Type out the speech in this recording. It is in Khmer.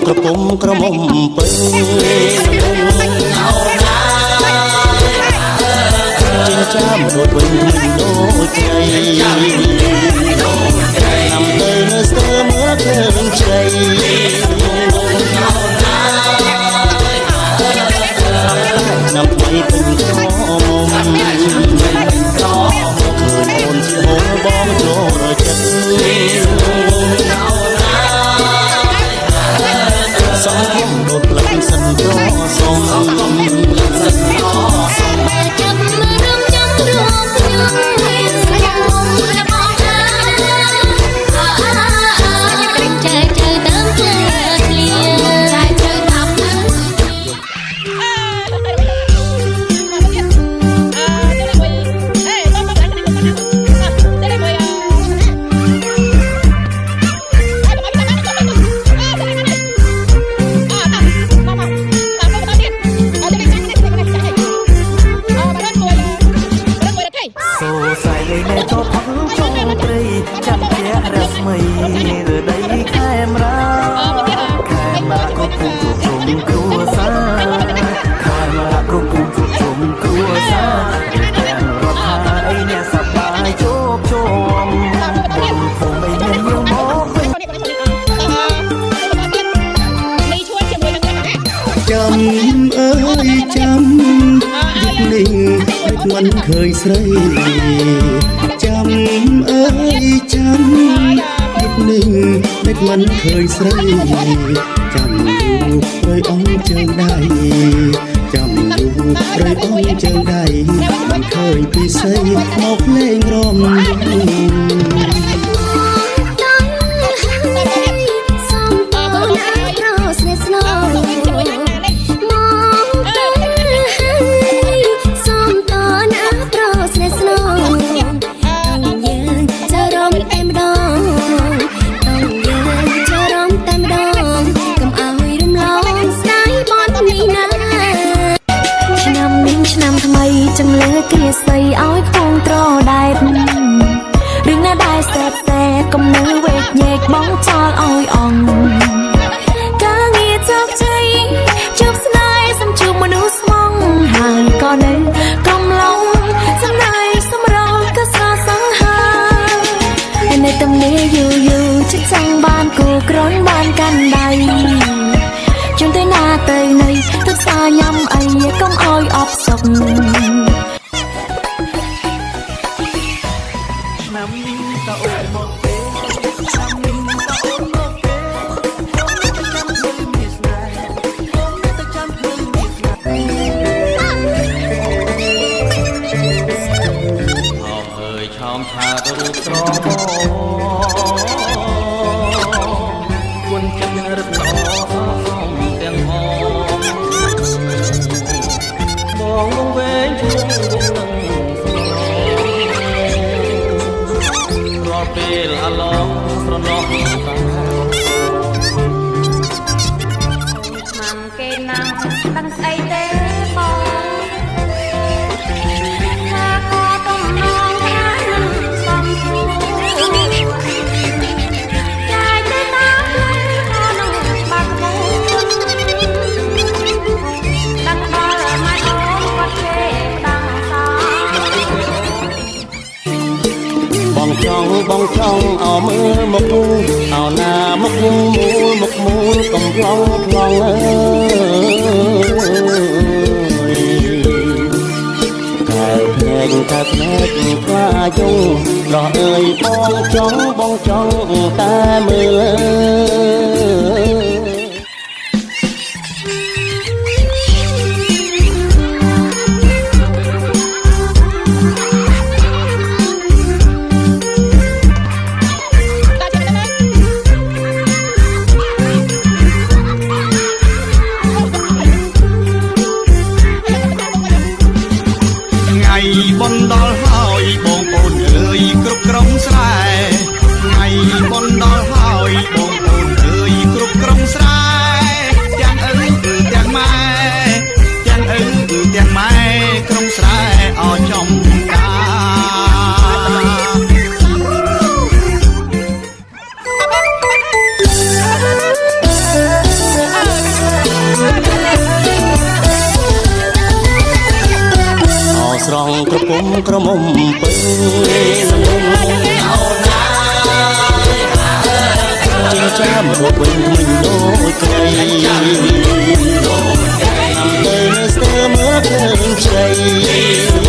ក្រពុំក្រមុំពើចិញ្ចាំដូចវិញដូចជ្រៃតាមទៅនៅស្ទើមើលឃើញជ្រៃណាំថ្មីពេញក្រមុំឃើញអូនជាហូរបងចូលចិត្តសំខ្ញុំដូចផ្លឹកសិនប្រសុំចាំមើលរំចាំរំខ្ញុំស្គាល់មុំរបស់អើចែកចែកតាមផ្លែឃ្លៀចែកចែកតាមផ្លែមិនឃើញស្រីចាំអើយចាំយប់នេះមិនឃើញស្រីចាំរូបរយអង្គជើងដៃចាំរូបរយអង្គជើងដៃមិនឃើញពីស្រីមកលេងរំចឹងលើគ្រាសីឲ្យខ្ពងត្រដែតរឿងណាដែរស្ទើរតែកុំនៅវេកញែកបងចោលឲ្យអងការងារជោគជ័យជប់ស្នេហ៍សំជួបមនុស្សស្មងហើយក៏នៅកំឡុងសំណាយសម្រងក៏ស្រស់សង្ហានៅទំនេរយូរយូរជិតចង់បានគូក្រនបានកាន់ដៃជន់ទៅណាទៅណីទឹកសាញ៉ាំអីកុំឲ្យអបសុករូបស្រមគុណចិត្តរត់ឡំទាំងហបងលងវែងជួងនឹងរាល់ពេលអាឡងស្រណោះតាឆ្នាំគេណាំដឹងស្អីទេបងបងចង់អោមើលមកអោណាមកមូលមកមូលកំឡងខ្លងអើយតែភ្នែកតែភ្នែកខ្លាយងដោះអើយបងចង់តែមើល ក្រមុំពឹងចិញ្ចាមរកវិញថ្មីដូចក្រីទៅនៅស្ទើមើលភ្លើងជ្រៃ